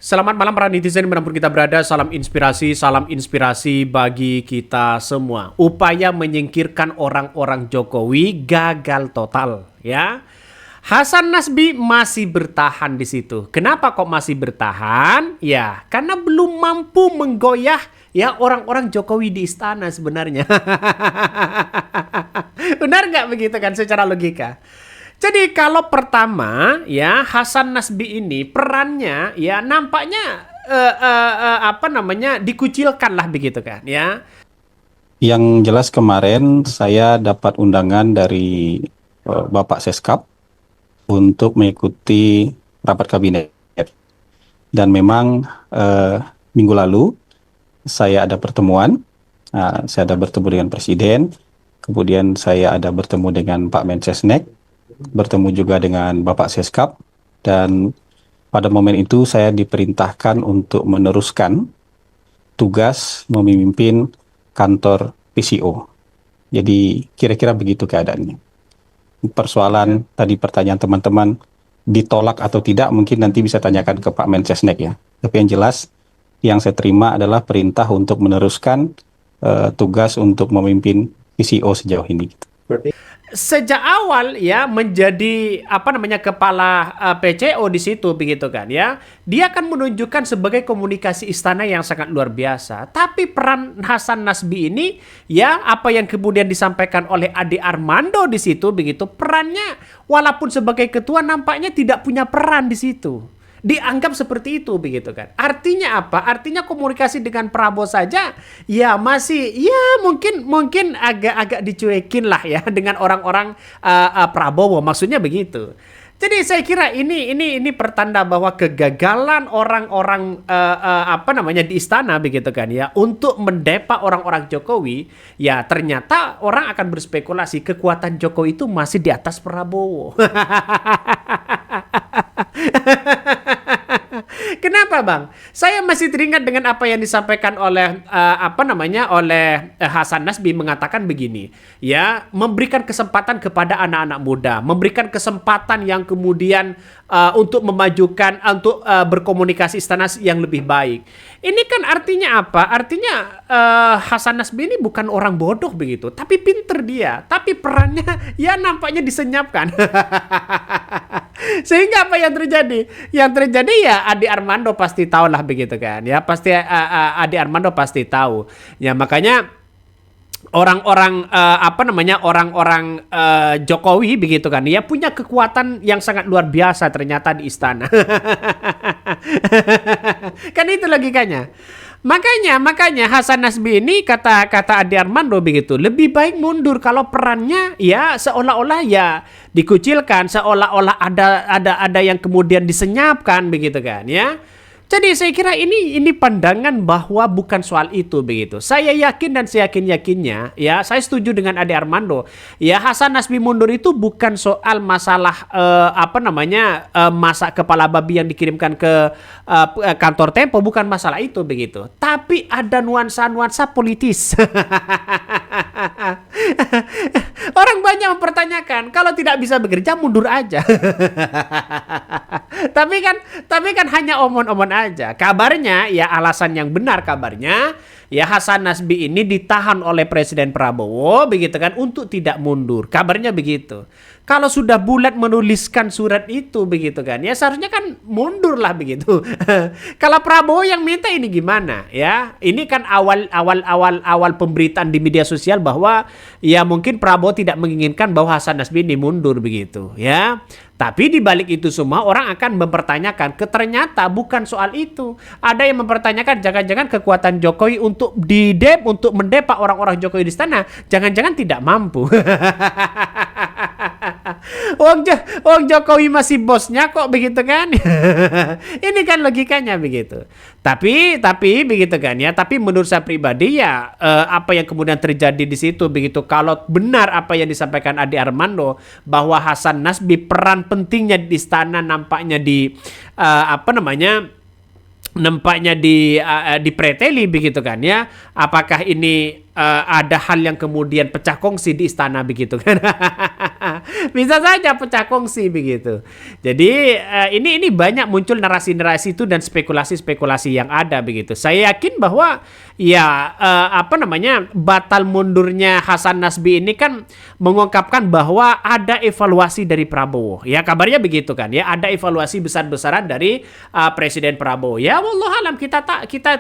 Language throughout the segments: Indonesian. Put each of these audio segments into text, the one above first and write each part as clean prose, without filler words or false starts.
Selamat malam para netizen dimanapun kita berada, salam inspirasi bagi kita semua. Upaya menyingkirkan orang-orang Jokowi gagal total, ya. Hasan Nasbi masih bertahan di situ. Kenapa kok masih bertahan? Ya, karena belum mampu menggoyah ya orang-orang Jokowi di istana sebenarnya. Benar nggak begitu kan secara logika? Jadi kalau pertama ya Hasan Nasbi ini perannya ya nampaknya dikucilkan lah begitu kan ya. Yang jelas kemarin saya dapat undangan dari Bapak Seskap untuk mengikuti rapat kabinet. Dan memang minggu lalu saya ada pertemuan, saya ada bertemu dengan Presiden, kemudian saya ada bertemu dengan Pak Mensesnek, bertemu juga dengan Bapak Seskap, dan pada momen itu saya diperintahkan untuk meneruskan tugas memimpin kantor PCO. Jadi kira-kira begitu keadaannya. Persoalan tadi pertanyaan teman-teman ditolak atau tidak mungkin nanti bisa tanyakan ke Pak Mensesnek ya. Tapi yang jelas yang saya terima adalah perintah untuk meneruskan tugas untuk memimpin PCO sejauh ini. Sejak awal ya menjadi kepala PCO di situ begitu kan ya. Dia akan menunjukkan sebagai komunikasi istana yang sangat luar biasa. Tapi peran Hasan Nasbi ini ya apa yang kemudian disampaikan oleh Ade Armando di situ begitu, perannya walaupun sebagai ketua nampaknya tidak punya peran di situ. Dianggap seperti itu begitu kan. Artinya apa? Artinya komunikasi dengan Prabowo saja ya masih ya mungkin agak dicuekin lah ya dengan orang-orang Prabowo, maksudnya begitu. Jadi saya kira ini pertanda bahwa kegagalan orang-orang di istana begitu kan ya untuk mendepak orang-orang Jokowi, ya ternyata orang akan berspekulasi kekuatan Jokowi itu masih di atas Prabowo. Kenapa bang? Saya masih teringat dengan apa yang disampaikan oleh Hasan Nasbi mengatakan begini, ya memberikan kesempatan kepada anak-anak muda, memberikan kesempatan yang kemudian untuk memajukan untuk berkomunikasi istana yang lebih baik. Ini kan artinya apa? Artinya Hasan Nasbi ini bukan orang bodoh begitu, tapi pinter dia, tapi perannya ya nampaknya disenyapkan. Sehingga apa yang terjadi? Yang terjadi ya Ade Armando pasti tahu lah begitu kan. Ya pasti Ade Armando pasti tahu. Ya makanya orang-orang orang-orang Jokowi begitu kan. Ya punya kekuatan yang sangat luar biasa ternyata di istana. Kan itu logikanya. Makanya Hasan Nasbi ini kata Ade Armando begitu, lebih baik mundur kalau perannya ya seolah-olah ya dikucilkan, seolah-olah ada yang kemudian disenyapkan begitu kan ya. Jadi saya kira ini pandangan bahwa bukan soal itu begitu. Saya yakin dan saya yakinnya ya, saya setuju dengan Ade Armando. Ya Hasan Nasbi mundur itu bukan soal masalah masa kepala babi yang dikirimkan ke kantor Tempo, bukan masalah itu begitu. Tapi ada nuansa-nuansa politis. Orang banyak mempertanyakan kalau tidak bisa bekerja mundur aja. tapi kan hanya omon-omon aja. Kabarnya ya alasan yang benar kabarnya ya Hasan Nasbi ini ditahan oleh Presiden Prabowo begitu kan untuk tidak mundur. Kabarnya begitu. Kalau sudah bulat menuliskan surat itu begitu kan ya seharusnya kan mundur lah begitu. Kalau Prabowo yang minta ini gimana ya? Ini kan awal pemberitaan di media sosial bahwa ya mungkin Prabowo tidak menginginkan bahwa Hasan Nasbi ini mundur begitu ya. Tapi di balik itu semua orang akan mempertanyakan, ternyata bukan soal itu. Ada yang mempertanyakan jangan-jangan kekuatan Jokowi untuk mendepak orang-orang Jokowi di istana, jangan-jangan tidak mampu. Wong Jokowi masih bosnya kok begitu kan? Ini kan logikanya begitu. Tapi begitu kan ya. Tapi menurut saya pribadi ya apa yang kemudian terjadi di situ begitu. Kalau benar apa yang disampaikan Ade Armando bahwa Hasan Nasbi peran pentingnya di istana nampaknya dipreteli begitu kan ya. Apakah ini ada hal yang kemudian pecah kongsi di istana begitu kan? Bisa saja pecah kongsi begitu. Jadi ini banyak muncul narasi-narasi itu dan spekulasi-spekulasi yang ada begitu. Saya yakin bahwa ya batal mundurnya Hasan Nasbi ini kan mengungkapkan bahwa ada evaluasi dari Prabowo. Ya kabarnya begitu kan ya, ada evaluasi besar-besaran dari Presiden Prabowo. Ya wallahualam kita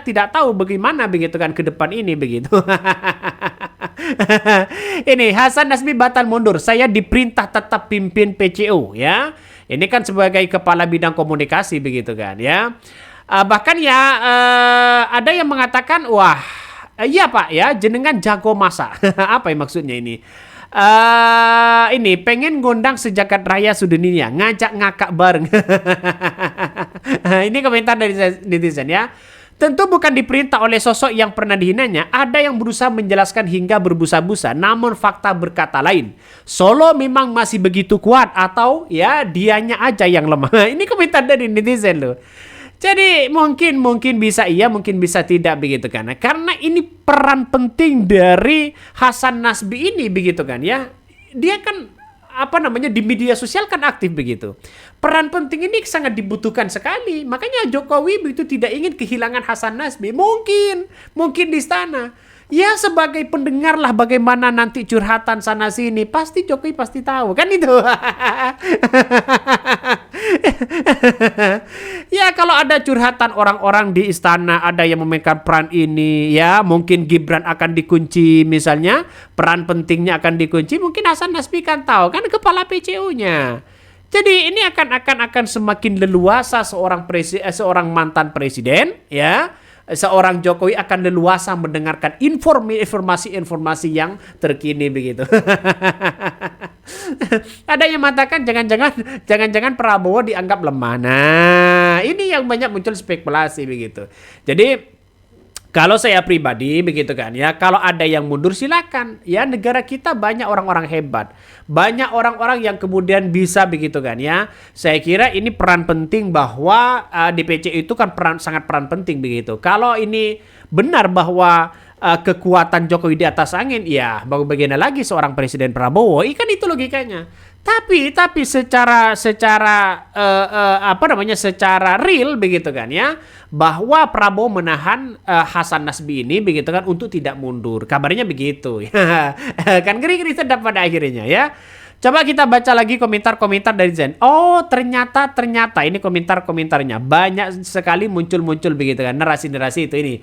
tidak tahu bagaimana begitu kan ke depan ini begitu. Ini Hasan Nasbi batal mundur. Saya diperintah tetap pimpin PCO ya. Ini kan sebagai kepala bidang komunikasi begitu kan ya. Bahkan ya ada yang mengatakan wah iya Pak ya jenengan jago masak. Apa yang maksudnya ini? Ini pengen ngundang sejagat raya sedunia ngajak ngakak bareng. Ini komentar dari netizen ya. Tentu bukan diperintah oleh sosok yang pernah dihinanya. Ada yang berusaha menjelaskan hingga berbusa-busa. Namun fakta berkata lain. Solo memang masih begitu kuat. Atau ya dianya aja yang lemah. Ini komentar dari netizen loh. Jadi mungkin bisa iya, mungkin bisa tidak begitu kan. Karena ini peran penting dari Hasan Nasbi ini begitu kan ya. Dia kan di media sosial kan aktif begitu. Peran penting ini sangat dibutuhkan sekali. Makanya Jokowi begitu tidak ingin kehilangan Hasan Nasbi. Mungkin di istana. Ya sebagai pendengar lah bagaimana nanti curhatan sana sini. Pasti Jokowi pasti tahu kan itu. Ya kalau ada curhatan orang-orang di istana, ada yang memainkan peran ini, ya mungkin Gibran akan dikunci misalnya, peran pentingnya akan dikunci, mungkin Hasan Nasbi kan tahu kan kepala PCO-nya. Jadi ini akan semakin leluasa seorang mantan presiden, ya. Seorang Jokowi akan leluasa mendengarkan informasi-informasi yang terkini begitu. Ada yang mengatakan jangan-jangan Prabowo dianggap lemah. Nah, ini yang banyak muncul spekulasi begitu. Jadi kalau saya pribadi begitu kan ya, kalau ada yang mundur silakan. Ya negara kita banyak orang-orang hebat. Banyak orang-orang yang kemudian bisa begitu kan ya. Saya kira ini peran penting bahwa DPC itu kan sangat peran penting begitu. Kalau ini benar bahwa kekuatan Jokowi di atas angin, ya bagaimana lagi seorang Presiden Prabowo? Ikan itu logikanya. Tapi secara secara real begitu kan ya, bahwa Prabowo menahan Hasan Nasbi ini begitu kan untuk tidak mundur. Kabarnya begitu. Kan ngeri-ngeri sedap pada akhirnya ya. Coba kita baca lagi komentar-komentar dari Zen. Oh, ternyata ini komentar-komentarnya banyak sekali muncul begitu kan, narasi-narasi itu ini.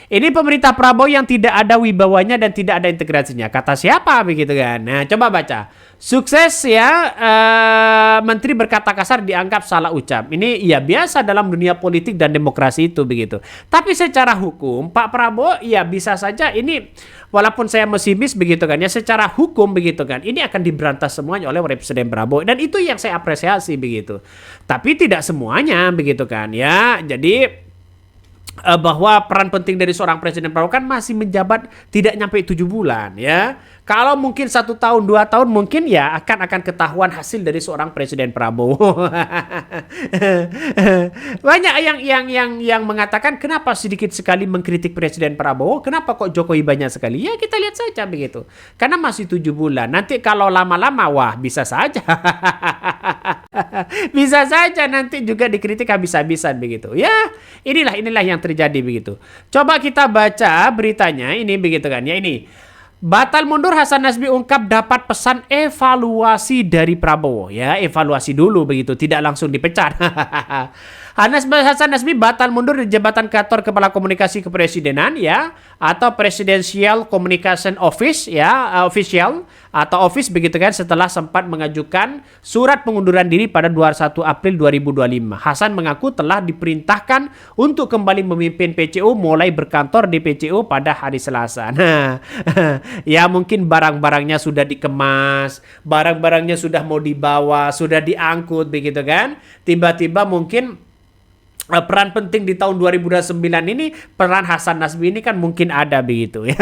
Ini pemerintah Prabowo yang tidak ada wibawanya dan tidak ada integrasinya. Kata siapa begitu kan? Nah, coba baca. Sukses ya, menteri berkata kasar dianggap salah ucap. Ini ya biasa dalam dunia politik dan demokrasi itu begitu. Tapi secara hukum, Pak Prabowo ya bisa saja ini, walaupun saya mesimis begitu kan ya, secara hukum begitu kan, ini akan diberantas semuanya oleh Presiden Prabowo. Dan itu yang saya apresiasi begitu. Tapi tidak semuanya begitu kan ya. Jadi bahwa peran penting dari seorang Presiden Prabowo kan masih menjabat tidak nyampe 7 bulan ya. Kalau mungkin 1 tahun 2 tahun mungkin ya akan ketahuan hasil dari seorang Presiden Prabowo. Banyak yang mengatakan kenapa sedikit sekali mengkritik Presiden Prabowo, kenapa kok Jokowi banyak sekali? Ya kita lihat saja begitu. Karena masih 7 bulan. Nanti kalau lama-lama wah bisa saja. Bisa saja nanti juga dikritik habis-habisan begitu. Ya, inilah yang terjadi begitu. Coba kita baca beritanya ini begitu kan ya ini. Batal mundur Hasan Nasbi ungkap dapat pesan evaluasi dari Prabowo. Ya, evaluasi dulu begitu, tidak langsung dipecat. Hasan Nasbi batal mundur di jabatan kantor Kepala Komunikasi Kepresidenan ya, atau Presidential Communication Office ya, office begitu kan, setelah sempat mengajukan surat pengunduran diri pada 21 April 2025. Hasan mengaku telah diperintahkan untuk kembali memimpin PCO mulai berkantor di PCO pada hari Selasa. Nah, ya mungkin barang-barangnya sudah dikemas, barang-barangnya sudah mau dibawa, sudah diangkut begitu kan. Tiba-tiba mungkin peran penting di tahun 2009 ini, peran Hasan Nasbi ini kan mungkin ada begitu ya.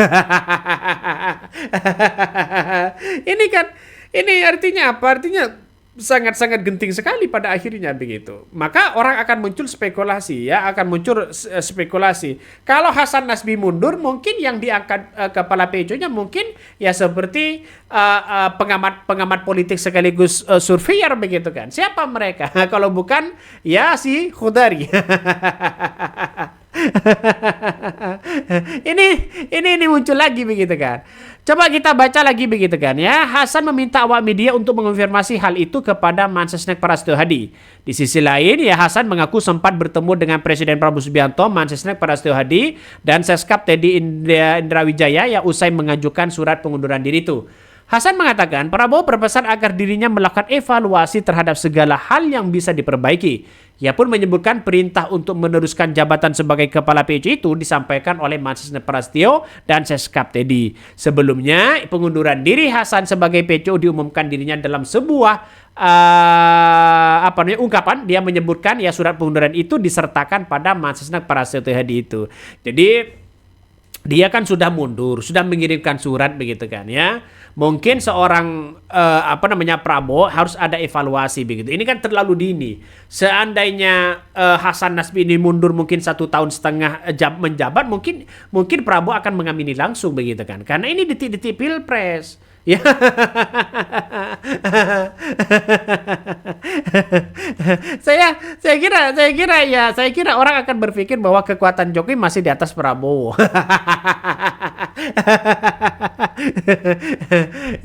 Ini artinya apa? Artinya sangat-sangat genting sekali pada akhirnya begitu. Maka orang akan muncul spekulasi ya, akan muncul spekulasi. Kalau Hasan Nasbi mundur, mungkin yang diangkat kepala PJ-nya mungkin ya seperti pengamat politik sekaligus surveyor begitu kan. Siapa mereka? Kalau bukan ya si Khudari. ini muncul lagi begitu kan. Coba kita baca lagi begitu kan ya. Hasan meminta awak media untuk mengonfirmasi hal itu kepada Mensesnek Prasetyo Hadi. Di sisi lain ya, Hasan mengaku sempat bertemu dengan Presiden Prabowo Subianto, Mensesnek Prasetyo Hadi dan Seskap Teddy Indrawijaya yang usai mengajukan surat pengunduran diri itu. Hasan mengatakan Prabowo berpesan agar dirinya melakukan evaluasi terhadap segala hal yang bisa diperbaiki. Ia pun menyebutkan perintah untuk meneruskan jabatan sebagai kepala PJ itu disampaikan oleh Mensesnek Prasetyo dan Seskap Teddy. Sebelumnya, pengunduran diri Hasan sebagai PCO diumumkan dirinya dalam sebuah ungkapan. Dia menyebutkan ya surat pengunduran itu disertakan pada Mensesnek Prasetyo Hadi itu. Jadi dia kan sudah mundur, sudah mengirimkan surat begitu kan ya. Mungkin seorang Prabowo harus ada evaluasi begitu. Ini kan terlalu dini. Seandainya Hasan Nasbi ini mundur mungkin 1 tahun setengah menjabat, mungkin Prabowo akan mengamini langsung begitu kan. Karena ini detik-detik pilpres. Ya. saya kira orang akan berpikir bahwa kekuatan Jokowi masih di atas Prabowo.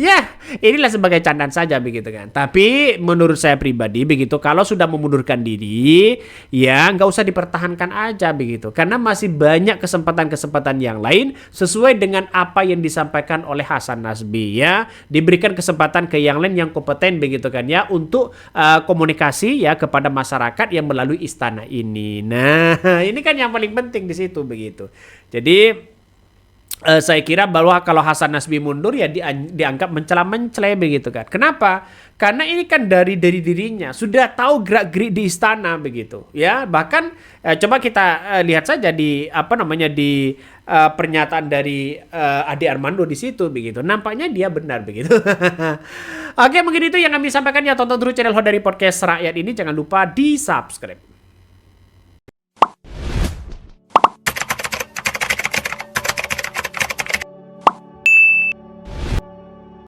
Ya, inilah sebagai candaan saja begitu kan. Tapi menurut saya pribadi begitu, kalau sudah memundurkan diri, ya nggak usah dipertahankan aja begitu. Karena masih banyak kesempatan-kesempatan yang lain sesuai dengan apa yang disampaikan oleh Hasan Nasbi ya. Diberikan kesempatan ke yang lain yang kompeten begitu kan ya untuk komunikasi ya kepada masyarakat yang melalui istana ini. Nah, ini kan yang paling penting di situ begitu. Jadi saya kira bahwa kalau Hasan Nasbi mundur ya dianggap mencela-mencela begitu kan. Kenapa? Karena ini kan dari dirinya sudah tahu gerak-gerik di istana begitu ya. Bahkan coba kita lihat saja di di pernyataan dari Ade Armando di situ begitu. Nampaknya dia benar begitu. Oke, mungkin itu yang kami sampaikan ya. Tonton terus channel Hodari Podcast Rakyat ini, jangan lupa di-subscribe.